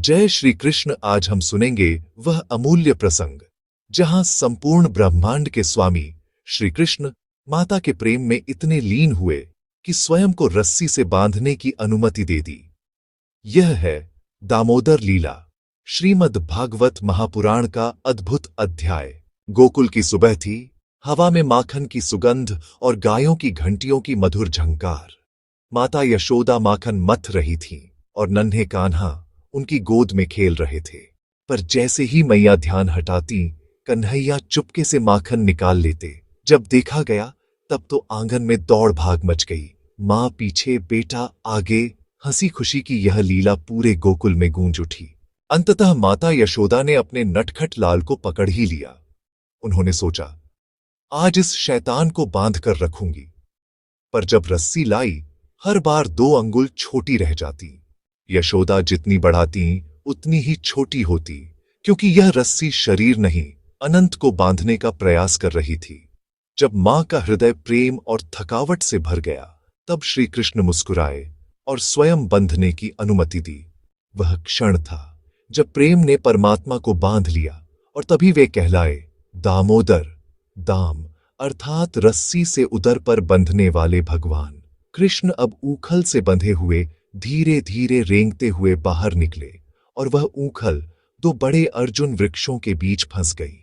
जय श्री कृष्ण। आज हम सुनेंगे वह अमूल्य प्रसंग जहां संपूर्ण ब्रह्मांड के स्वामी श्री कृष्ण माता के प्रेम में इतने लीन हुए कि स्वयं को रस्सी से बांधने की अनुमति दे दी। यह है दामोदर लीला, श्रीमद् भागवत महापुराण का अद्भुत अध्याय। गोकुल की सुबह थी, हवा में माखन की सुगंध और गायों की घंटियों की मधुर झंकार। माता यशोदा माखन मथ रही थीं और नन्हे कान्हा उनकी गोद में खेल रहे थे। पर जैसे ही मैया ध्यान हटाती, कन्हैया चुपके से माखन निकाल लेते। जब देखा गया तब तो आंगन में दौड़ भाग मच गई। मां पीछे, बेटा आगे, हंसी खुशी की यह लीला पूरे गोकुल में गूंज उठी। अंततः माता यशोदा ने अपने नटखट लाल को पकड़ ही लिया। उन्होंने सोचा, आज इस शैतान को बांध कर रखूंगी। पर जब रस्सी लाई, हर बार 2 अंगुल छोटी रह जाती। यशोदा जितनी बढ़ाती उतनी ही छोटी होती, क्योंकि यह रस्सी शरीर नहीं, अनंत को बांधने का प्रयास कर रही थी। जब मां का हृदय प्रेम और थकावट से भर गया, तब श्री कृष्ण मुस्कुराए और स्वयं बंधने की अनुमति दी। वह क्षण था जब प्रेम ने परमात्मा को बांध लिया और तभी वे कहलाए दामोदर। दाम अर्थात रस्सी से उदर पर बंधने वाले भगवान। कृष्ण अब ऊखल से बंधे हुए धीरे धीरे रेंगते हुए बाहर निकले और वह ऊखल 2 बड़े अर्जुन वृक्षों के बीच फंस गई।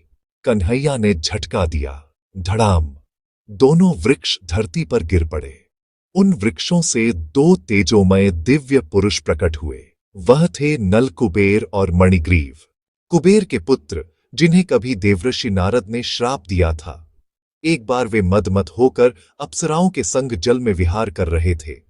कन्हैया ने झटका दिया, धड़ाम। दोनों वृक्ष धरती पर गिर पड़े। उन वृक्षों से 2 तेजोमय दिव्य पुरुष प्रकट हुए। वह थे नल कुबेर और मणिग्रीव, कुबेर के पुत्र, जिन्हें कभी देवर्षि नारद ने श्राप दिया था। एक बार वे मदमत होकर अप्सराओं के संग जल में विहार कर रहे थे।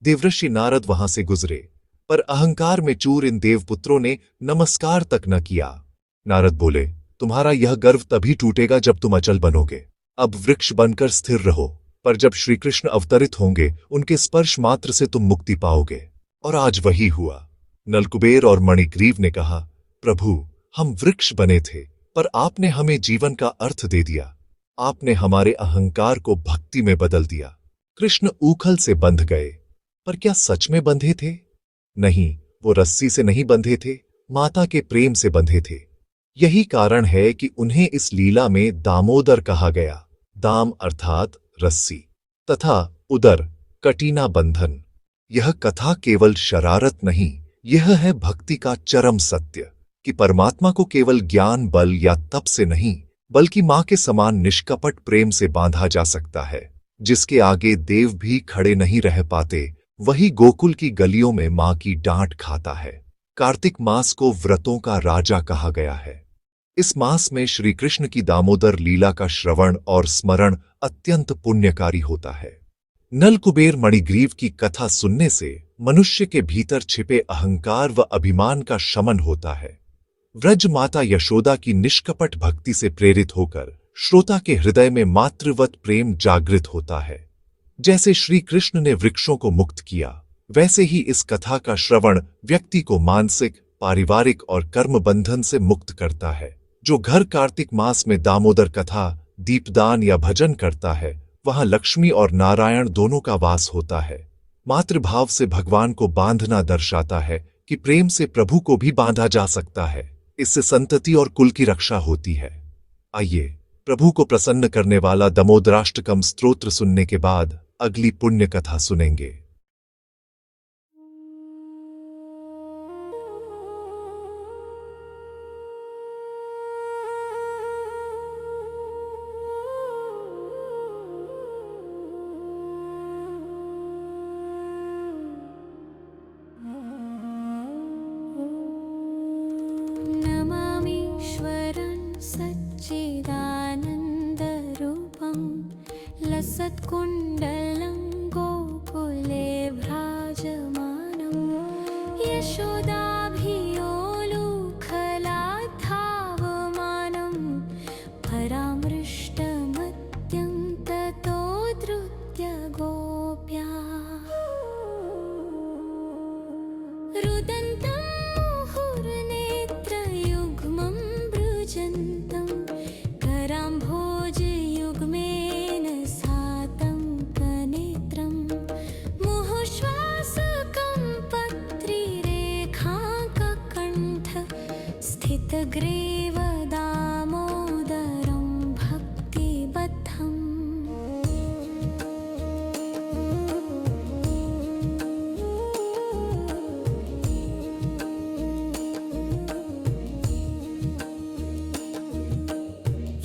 देवर्षि नारद वहां से गुजरे, पर अहंकार में चूर इन देवपुत्रों ने नमस्कार तक न किया। नारद बोले, तुम्हारा यह गर्व तभी टूटेगा जब तुम अचल बनोगे। अब वृक्ष बनकर स्थिर रहो, पर जब श्री कृष्ण अवतरित होंगे, उनके स्पर्श मात्र से तुम मुक्ति पाओगे। और आज वही हुआ। नलकुबेर और मणिग्रीव ने कहा, प्रभु, हम वृक्ष बने थे, पर आपने हमें जीवन का अर्थ दे दिया। आपने हमारे अहंकार को भक्ति में बदल दिया। कृष्ण ऊखल से बंध गए, पर क्या सच में बंधे थे? नहीं, वो रस्सी से नहीं बंधे थे, माता के प्रेम से बंधे थे। यही कारण है कि उन्हें इस लीला में दामोदर कहा गया। दाम अर्थात रस्सी तथा उदर कटीना बंधन। यह कथा केवल शरारत नहीं, यह है भक्ति का चरम सत्य कि परमात्मा को केवल ज्ञान, बल या तप से नहीं, बल्कि मां के समान निष्कपट प्रेम से बांधा जा सकता है। जिसके आगे देव भी खड़े नहीं रह पाते, वही गोकुल की गलियों में मां की डांट खाता है। कार्तिक मास को व्रतों का राजा कहा गया है। इस मास में श्री कृष्ण की दामोदर लीला का श्रवण और स्मरण अत्यंत पुण्यकारी होता है। नल कुबेर मणिग्रीव की कथा सुनने से मनुष्य के भीतर छिपे अहंकार व अभिमान का शमन होता है। व्रज माता यशोदा की निष्कपट भक्ति से प्रेरित होकर श्रोता के हृदय में मातृवत प्रेम जागृत होता है। जैसे श्री कृष्ण ने वृक्षों को मुक्त किया, वैसे ही इस कथा का श्रवण व्यक्ति को मानसिक, पारिवारिक और कर्म बंधन से मुक्त करता है। जो घर कार्तिक मास में दामोदर कथा, दीपदान या भजन करता है, वहां लक्ष्मी और नारायण दोनों का वास होता है। मातृभाव से भगवान को बांधना दर्शाता है कि प्रेम से प्रभु को भी बांधा जा सकता है। इससे संतति और कुल की रक्षा होती है। आइए, प्रभु को प्रसन्न करने वाला दामोदराष्टकम स्तोत्र सुनने के बाद अगली पुण्य कथा सुनेंगे। सत्कुण्डलं गोकुले भ्राजमानं यशोदाभियोलुखलाधावमानं परामृष्टमत्यं ततो धृत्य गोप्या रुदन्तं मुहुर्नेत्रयुग्मं भृजन्तं कराम्भोजयुग्मेन सातं कने सितग्रीव दामोदरं भक्तिबद्धम्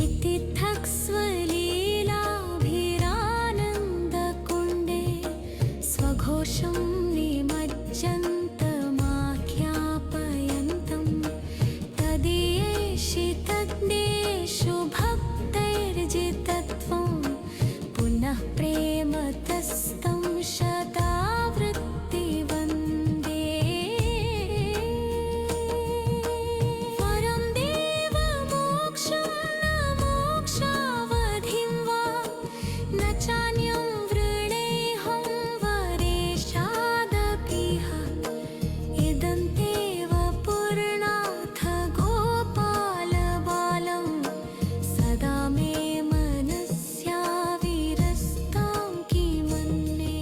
इति स्वलीलाभिरानन्दकुण्डे स्वघोषं निमज्जन्तमाख्यापयन्तम् तदीयेषु तद्देषु भक्तैर्जितत्वं पुनः प्रेमतस्तं शतावृत्ति वन्दे परं देवमोक्षं न मोक्षावधिं वा न चान्यं वृणेऽहं वरेशादपिह इदं तेव पूर्णाथ गोपालबालं सदा मे मनस्याविरस्तां किमन्ये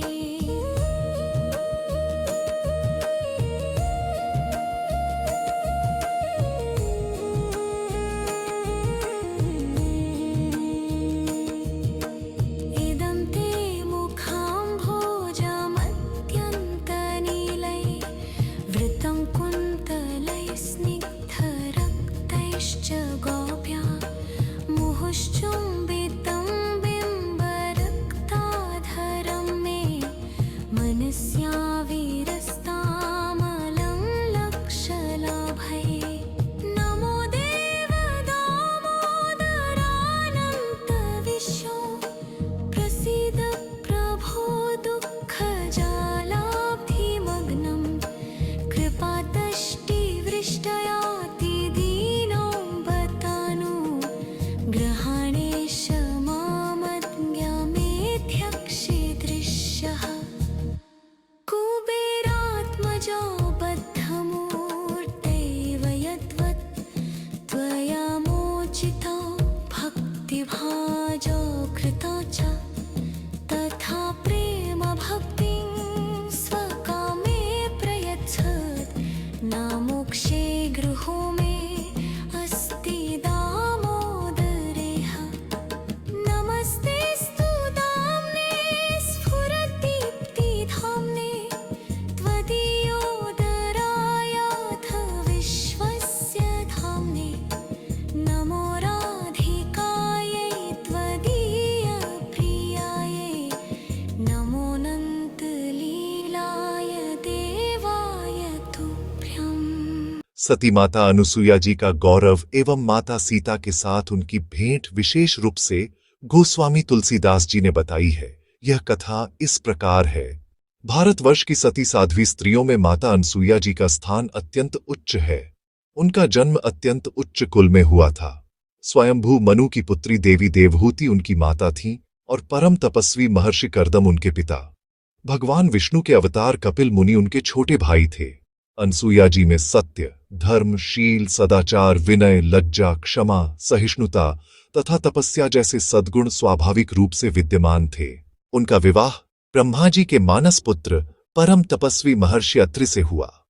इदं ते मुखाम्भोजमत्यन्तनीलै वृतं कुन्तलैः स्निग्धरक्तैश्च गोप्या मुहुश्चुम्बितं बिम्बरक्ताधरं मे मनस्याविरस्तामलं लक्षलाभये नमो देवदामोदरानन्तविश्वो प्रसीद प्रभो दुःखजालाब्धिमग्नं कृपादष्टिवृष्टयातिदीनं बतानु ग्रहाणेश मामज्ञमेध्यक्षिदृश्यः कुबेरात्मजो बद्धमूर्तैव यद्वत् त्वया मोचितो भक्तिभाजो कृतो च तथा प्रेमभक्तिं स्वकामे प्रयच्छत् न मोक्षे गृहो मे अस्ति दामोदरेह नमस्तेऽस्तु दाम्ने स्फुरदीप्तिधाम्ने त्वदीयोदरायाथ विश्वस्य धाम्ने नमो राधिकायै त्वदीयप्रियायै नमोऽनन्तलीलाय देवाय तुभ्यम् सती माता अनुसुईया जी का गौरव एवं माता सीता के साथ उनकी भेंट विशेष रूप से गोस्वामी तुलसीदास जी ने बताई है। यह कथा इस प्रकार है। भारतवर्ष की सती साध्वी स्त्रियों में माता अनुसुईया जी का स्थान अत्यंत उच्च है। उनका जन्म अत्यंत उच्च कुल में हुआ था। स्वयंभू मनु की पुत्री देवी देवहूति उनकी माता थीं और परम तपस्वी महर्षि कर्दम उनके पिता। भगवान विष्णु के अवतार कपिल मुनि उनके छोटे भाई थे। अनुसुईया जी में सत्य, धर्म, शील, सदाचार, विनय, लज्जा, क्षमा, सहिष्णुता तथा तपस्या जैसे सद्गुण स्वाभाविक रूप से विद्यमान थे। उनका विवाह ब्रह्मा जी के मानस पुत्र परम तपस्वी महर्षि अत्रि से हुआ।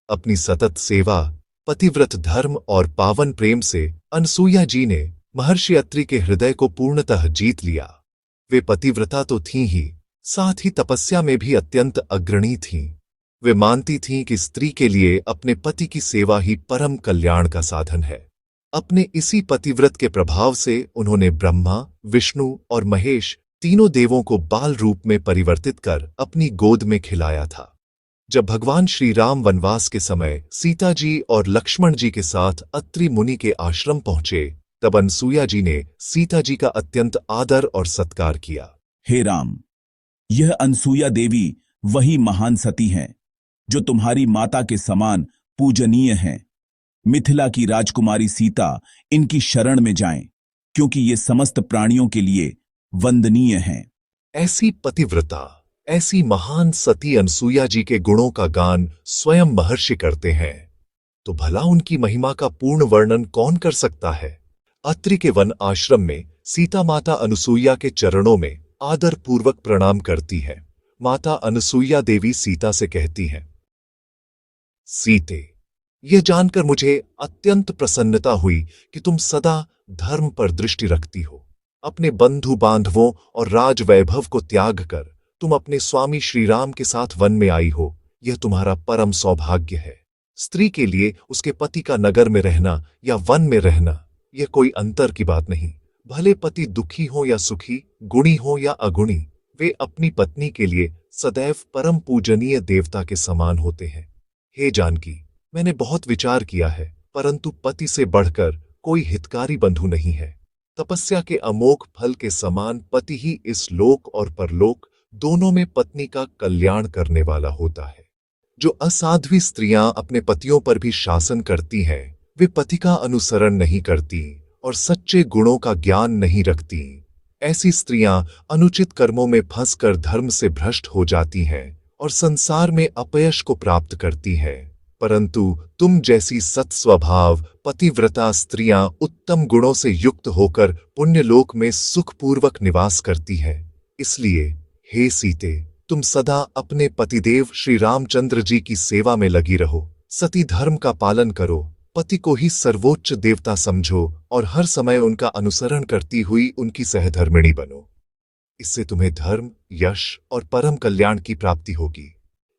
अपनी सतत सेवा, पतिव्रत धर्म और पावन प्रेम से अनुसुईया जी ने महर्षि अत्रि के हृदय को पूर्णतः जीत लिया। वे पतिव्रता तो थीं ही, साथ ही तपस्या में भी अत्यंत अग्रणी थीं। वे मानती थीं कि स्त्री के लिए अपने पति की सेवा ही परम कल्याण का साधन है। अपने इसी पतिव्रत के प्रभाव से उन्होंने ब्रह्मा, विष्णु और महेश तीनों देवों को बाल रूप में परिवर्तित कर अपनी गोद में खिलाया था। जब भगवान श्री राम वनवास के समय सीता जी और लक्ष्मण जी के साथ अत्रि मुनि के आश्रम पहुंचे, तब अनुसुईया जी ने सीता जी का अत्यंत आदर और सत्कार किया। हे राम, यह अनुसुईया देवी वही महान सती हैं जो तुम्हारी माता के समान पूजनीय हैं। मिथिला की राजकुमारी सीता इनकी शरण में जाएं, क्योंकि ये समस्त प्राणियों के लिए वंदनीय हैं। ऐसी पतिव्रता, ऐसी महान सती अनुसुईया जी के गुणों का गान स्वयं महर्षि करते हैं, तो भला उनकी महिमा का पूर्ण वर्णन कौन कर सकता है। अत्रि के वन आश्रम में सीता माता अनुसुईया के चरणों में आदर पूर्वक प्रणाम करती है। माता अनुसुईया देवी सीता से कहती हैं, सीते, यह जानकर मुझे अत्यंत प्रसन्नता हुई कि तुम सदा धर्म पर दृष्टि रखती हो। अपने बंधु बांधवों और राज वैभव को त्याग कर तुम अपने स्वामी श्री राम के साथ वन में आई हो, यह तुम्हारा परम सौभाग्य है। स्त्री के लिए उसके पति का नगर में रहना या वन में रहना, यह कोई अंतर की बात नहीं। भले पति दुखी हो या सुखी, गुणी हो या अगुणी, वे अपनी पत्नी के लिए सदैव परम पूजनीय देवता के समान होते हैं। हे जानकी, मैंने बहुत विचार किया है, परंतु पति से बढ़कर कोई हितकारी बंधु नहीं है। तपस्या के अमोघ फल के समान पति ही इस लोक और परलोक दोनों में पत्नी का कल्याण करने वाला होता है। जो असाध्वी स्त्रियां अपने पतियों पर भी शासन करती हैं, वे पति का अनुसरण नहीं करती और सच्चे गुणों का ज्ञान नहीं रखती। ऐसी स्त्रियां अनुचित कर्मों में फंसकर धर्म से भ्रष्ट हो जाती हैं और संसार में अपयश को प्राप्त करती हैं। परंतु तुम जैसी सत्स्वभाव पतिव्रता स्त्रियां उत्तम गुणों से युक्त होकर पुण्यलोक में सुखपूर्वक निवास करती हैं। इसलिए हे सीते, तुम सदा अपने पतिदेव श्री रामचंद्र जी की सेवा में लगी रहो। सती धर्म का पालन करो, पति को ही सर्वोच्च देवता समझो और हर समय उनका अनुसरण करती हुई उनकी सहधर्मिणी बनो। इससे तुम्हें धर्म, यश और परम कल्याण की प्राप्ति होगी।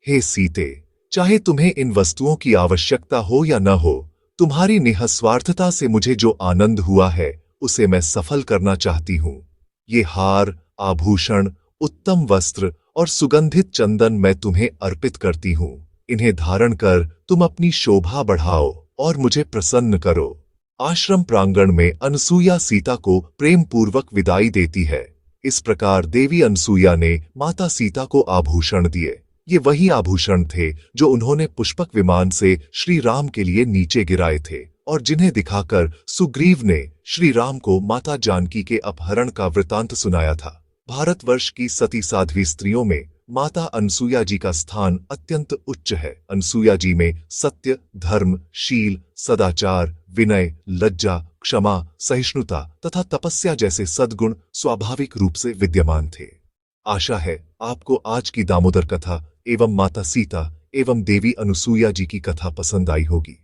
हे सीते, चाहे तुम्हें इन वस्तुओं की आवश्यकता हो या न हो, तुम्हारी निःस्वार्थता से मुझे जो आनंद हुआ है उसे मैं सफल करना चाहती हूँ। ये हार, आभूषण, उत्तम वस्त्र और सुगंधित चंदन मैं तुम्हें अर्पित करती हूँ। इन्हें धारण कर तुम अपनी शोभा बढ़ाओ और मुझे प्रसन्न करो। आश्रम प्रांगण में अनसुईया सीता को प्रेम पूर्वक विदाई देती है। इस प्रकार देवी अनसुईया ने माता सीता को आभूषण दिए। ये वही आभूषण थे जो उन्होंने पुष्पक विमान से श्री राम के लिए नीचे गिराए थे और जिन्हें दिखाकर सुग्रीव ने श्री राम को माता जानकी के अपहरण का वृतांत सुनाया था। भारतवर्ष की सती साध्वी स्त्रियों में माता अनसुईया जी का स्थान अत्यंत उच्च है। अनसुईया जी में सत्य, धर्म, शील, सदाचार, विनय, लज्जा, क्षमा, सहिष्णुता तथा तपस्या जैसे सद्गुण स्वाभाविक रूप से विद्यमान थे। आशा है आपको आज की दामोदर कथा एवं माता सीता एवं देवी अनसुईया जी की कथा पसंद आई होगी।